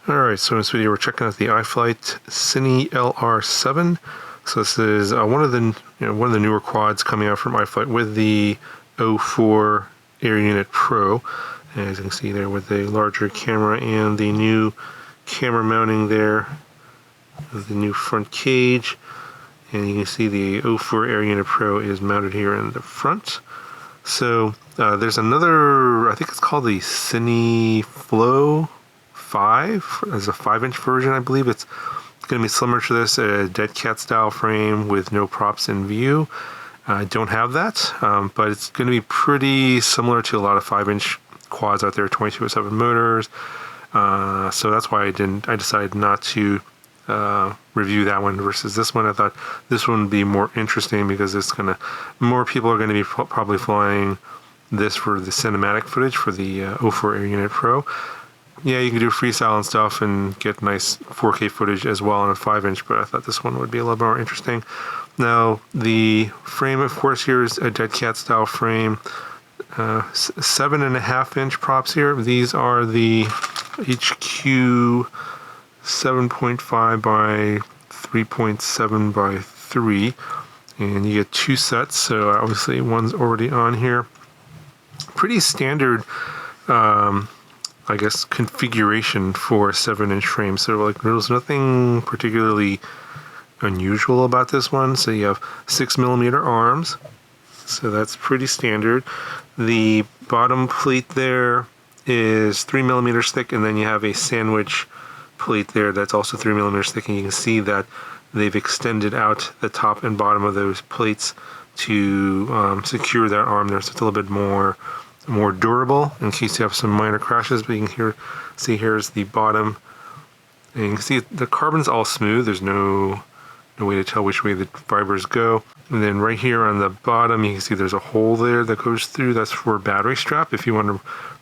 Alright, so in this video we're checking out the iFlight CineLR7. So this is one of the newer quads coming out from iFlight with the 04 Air Unit Pro. And as you can see there with the larger camera and the new camera mounting there with the new front cage. And you can see the 04 Air Unit Pro is mounted here in the front. So there's another, I think it's called the CineFlow 5 as a 5-inch version. I believe it's going to be similar to this, a dead cat style frame with no props in view. I don't have that, but it's going to be pretty similar to a lot of 5-inch quads out there, 2207 motors. So that's why I decided not to review that one versus this one. I thought this one would be more interesting because more people are going to be probably flying this for the cinematic footage for the 04 Air Unit Pro. Yeah, you can do freestyle and stuff and get nice 4K footage as well on a 5-inch, but I thought this one would be a little more interesting. Now, the frame, of course, here is a dead cat style frame. 7.5-inch props here. These are the HQ 7.5 by 3.7 by 3, and you get two sets, so obviously one's already on here. Pretty standard I guess configuration for a 7-inch frame, so like there's nothing particularly unusual about this one. So you have 6mm arms, so that's pretty standard. The bottom plate there is 3mm thick, and then you have a sandwich plate there that's also 3mm thick, and you can see that they've extended out the top and bottom of those plates to secure that arm there, so it's a little bit more durable in case you have some minor crashes. But you can see here's the bottom, and you can see the carbon's all smooth. There's no way to tell which way the fibers go. And then right here on the bottom, you can see there's a hole there that goes through. That's for a battery strap. If you want to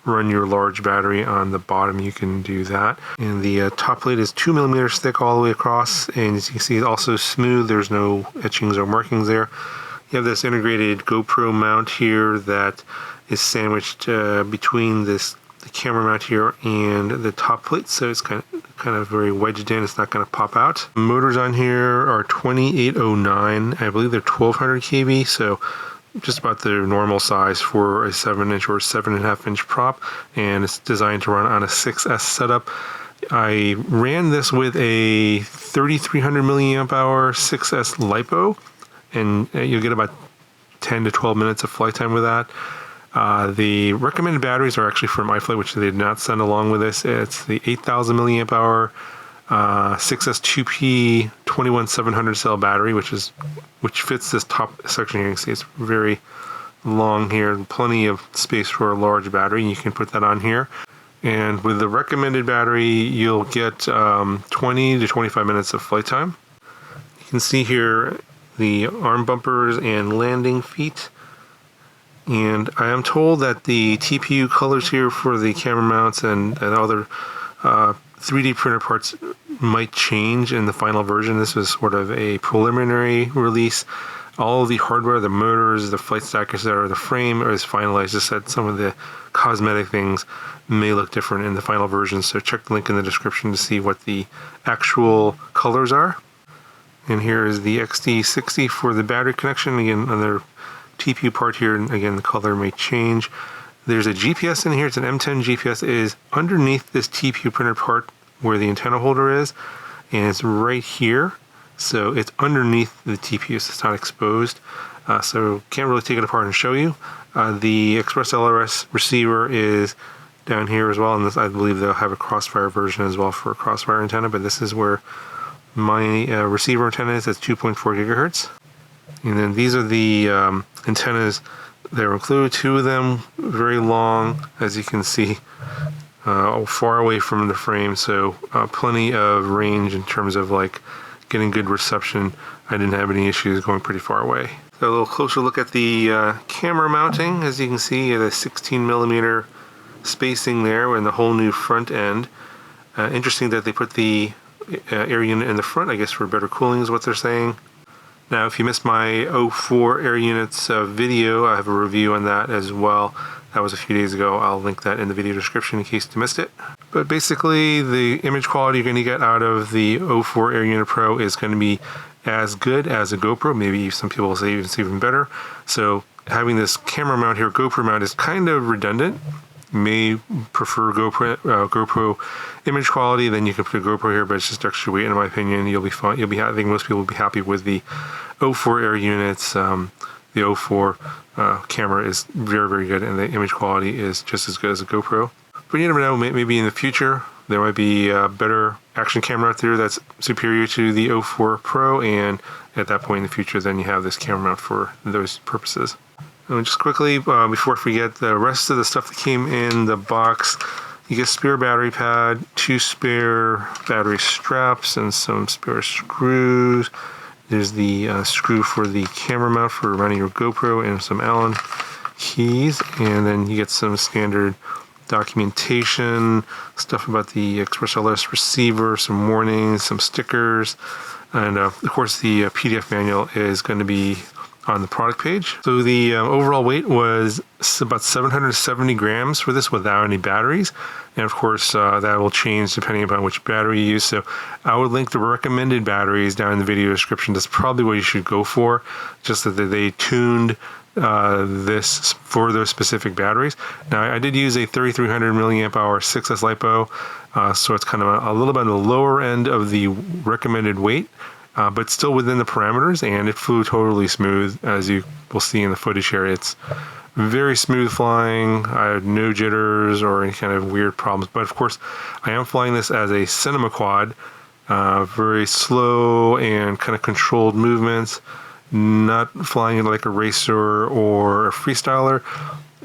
run your large battery on the bottom, you can do that. And the top plate is 2mm thick all the way across, and as you can see, it's also smooth. There's no etchings or markings there. You have this integrated GoPro mount here that is sandwiched between the camera mount here and the top plate, so it's kind of very wedged in. It's not going to pop out. Motors on here are 2809. I believe they're 1200 kV, so just about the normal size for a 7-inch or 7.5-inch prop, and it's designed to run on a 6S setup. I ran this with a 3300 milliamp hour 6S LiPo, and you'll get about 10 to 12 minutes of flight time with that. The recommended batteries are actually from iFlight, which they did not send along with this. It's the 8000 milliamp hour 6S 2P 21700 cell battery, which fits this top section here. You can see it's very long here, plenty of space for a large battery. You can put that on here. And with the recommended battery, you'll get 20 to 25 minutes of flight time. You can see here the arm bumpers and landing feet. And I am told that the TPU colors here for the camera mounts and other 3D printer parts might change in the final version. This was sort of a preliminary release. All of the hardware, the motors, the flight stack, etc., the frame is finalized. Just that some of the cosmetic things may look different in the final version. So check the link in the description to see what the actual colors are. And here is the XD60 for the battery connection. Again, another TPU part here, and again the color may change. There's a GPS in here. It's an M10 GPS. It is underneath this TPU printer part where the antenna holder is, and it's right here. So it's underneath the TPU, so it's not exposed. So can't really take it apart and show you. The Express LRS receiver is down here as well, and this, I believe they'll have a crossfire version as well for a crossfire antenna, but this is where my receiver antenna is. It's 2.4 gigahertz. And then these are the antennas that are included, 2 of them, very long, as you can see, far away from the frame, so plenty of range in terms of like getting good reception. I didn't have any issues going pretty far away. So a little closer look at the camera mounting. As you can see, you have a 16mm spacing there and the whole new front end. Interesting that they put the air unit in the front, I guess for better cooling is what they're saying. Now, if you missed my 04 Air Units video, I have a review on that as well. That was a few days ago. I'll link that in the video description in case you missed it. But basically, the image quality you're going to get out of the 04 Air Unit Pro is going to be as good as a GoPro. Maybe some people will say it's even better. So having this camera mount here, GoPro mount, is kind of redundant. You may prefer GoPro image quality, then you can put a GoPro here, but it's just extra weight in my opinion. You'll be fine. I think most people will be happy with the 04 Air units. The 04 camera is very, very good, and the image quality is just as good as a GoPro. But you never know, maybe in the future there might be a better action camera out there that's superior to the 04 Pro, and at that point in the future then you have this camera mount for those purposes. And just quickly, before I forget, the rest of the stuff that came in the box, you get a spare battery pad, 2 spare battery straps, and some spare screws. There's the screw for the camera mount for mounting your GoPro, and some Allen keys, and then you get some standard documentation, stuff about the XpressLS receiver, some warnings, some stickers, and of course the PDF manual is going to be on the product page. So the overall weight was about 770 grams for this without any batteries, and of course that will change depending upon which battery you use. So I would link the recommended batteries down in the video description. That's probably what you should go for, just that they tuned this for those specific batteries. Now I did use a 3300 milliamp hour 6S LiPo, so it's kind of a little bit on the lower end of the recommended weight, but still within the parameters, and it flew totally smooth, as you will see in the footage here. It's very smooth flying. I had no jitters or any kind of weird problems, but of course I am flying this as a Cinema Quad, very slow and kind of controlled movements, not flying it like a racer or a freestyler,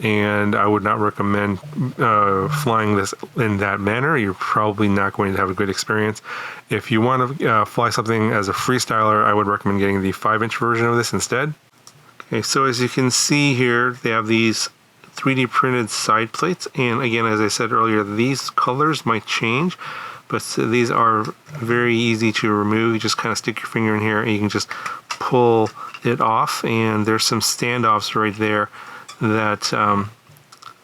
and I would not recommend flying this in that manner. You're probably not going to have a good experience. If you want to fly something as a freestyler, I would recommend getting the 5-inch version of this instead. Okay, so as you can see here, they have these 3D printed side plates, and again, as I said earlier, these colors might change, but these are very easy to remove. You just kind of stick your finger in here and you can just pull it off, and there's some standoffs right there that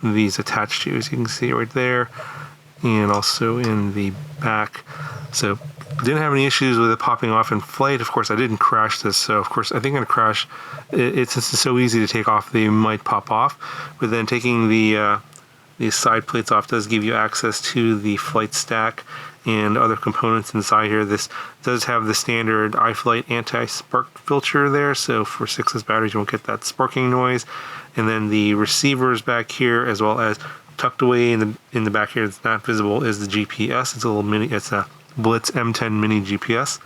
these attach to, as you can see right there, and also in the back. So didn't have any issues with it popping off in flight. Of course I didn't crash this, so of course I think in a crash, since it's so easy to take off, they might pop off. But then taking these side plates off does give you access to the flight stack and other components inside here. This does have the standard iFlight anti-spark filter there, so for 6S batteries you won't get that sparking noise. And then the receivers back here, as well as tucked away in the back here, it's not visible, is the GPS. It's a little mini, it's a Blitz M10 mini GPS.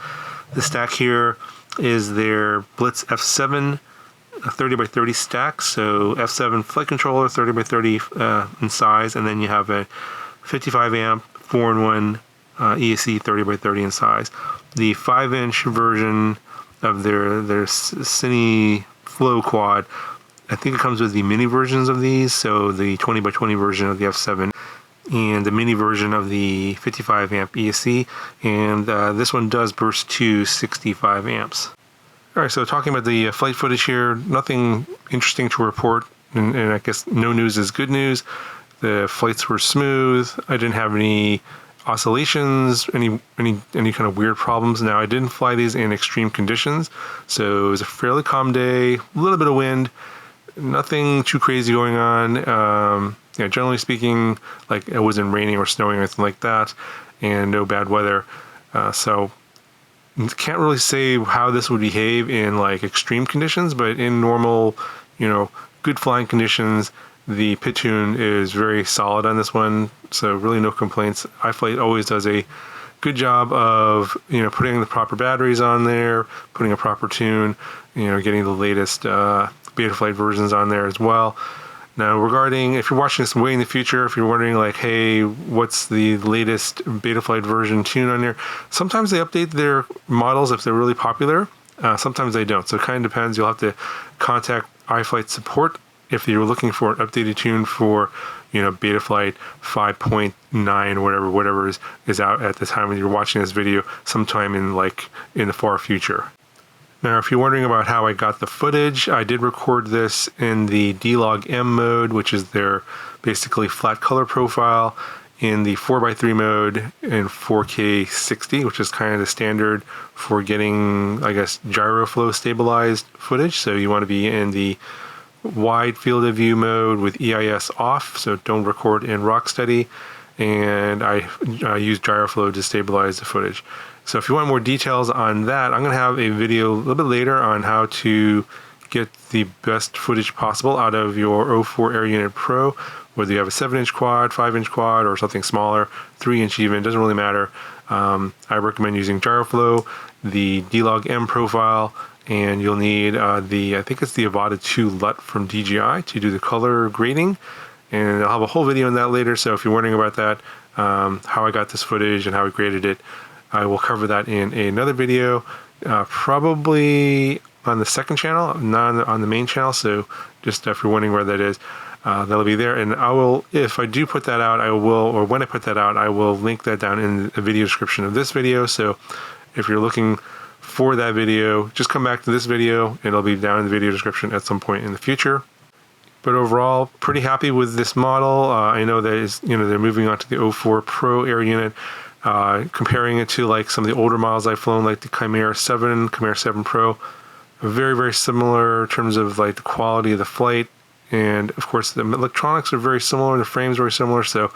The stack here is their Blitz F7 30x30 stack, so F7 flight controller, 30x30 in size, and then you have a 55 amp 4-in-1 ESC 30x30 in size. The 5-inch version of their Cine Flow Quad, I think it comes with the mini versions of these, so the 20x20 version of the F7 and the mini version of the 55 amp ESC, and this one does burst to 65 amps. Alright, so talking about the flight footage here, nothing interesting to report, and I guess no news is good news. The flights were smooth. I didn't have any oscillations, any kind of weird problems. Now I didn't fly these in extreme conditions, so it was a fairly calm day, a little bit of wind, nothing too crazy going on. Generally speaking, like it wasn't raining or snowing or anything like that, and no bad weather. So can't really say how this would behave in like extreme conditions, but in normal, good flying conditions, the pit tune is very solid on this one, so really no complaints. iFlight always does a good job of putting the proper batteries on there, putting a proper tune, getting the latest Betaflight versions on there as well. Now regarding, if you're watching this way in the future, if you're wondering like, hey, what's the latest Betaflight version tune on there, sometimes they update their models if they're really popular, sometimes they don't, so it kind of depends. You'll have to contact iFlight support if you're looking for an updated tune for Betaflight 5.9 or whatever is out at the time when you're watching this video, sometime in the far future. Now, if you're wondering about how I got the footage, I did record this in the D-Log M mode, which is their basically flat color profile, in the 4x3 mode in 4K 60, which is kind of the standard for getting, I guess, gyroflow stabilized footage. So you want to be in the wide field of view mode with EIS off, so don't record in Rocksteady. And I use gyroflow to stabilize the footage. So if you want more details on that, I'm going to have a video a little bit later on how to get the best footage possible out of your 04 Air Unit Pro, whether you have a 7-inch quad, 5-inch quad, or something smaller, 3-inch even, doesn't really matter. I recommend using gyroflow, the D-Log M profile, and you'll need I think it's the Avata 2 LUT from DJI to do the color grading. And I'll have a whole video on that later, so if you're wondering about that, how I got this footage and how I graded it, I will cover that in another video, probably on the second channel, not on the main channel, so just if you're wondering where that is, that'll be there. And I will, if I do put that out, I will, or when I put that out, I will link that down in the video description of this video. So if you're looking for that video, just come back to this video, and it'll be down in the video description at some point in the future. But overall, pretty happy with this model. I know that is, they're moving on to the 04 Pro Air Unit. Comparing it to like some of the older models I've flown, like the Chimera 7, Chimera 7 Pro, very, very similar in terms of like the quality of the flight. And of course, the electronics are very similar, the frame's very similar. So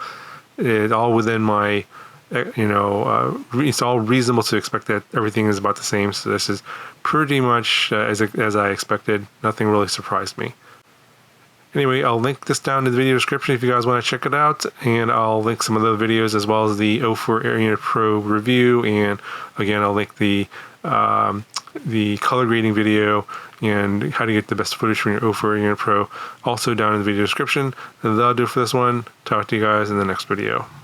it's all within my, it's all reasonable to expect that everything is about the same. So this is pretty much as I expected. Nothing really surprised me. Anyway, I'll link this down in the video description if you guys want to check it out, and I'll link some of the videos as well as the 04 Air Unit Pro review, and again, I'll link the color grading video and how to get the best footage from your 04 Air Unit Pro also down in the video description. And that'll do it for this one. Talk to you guys in the next video.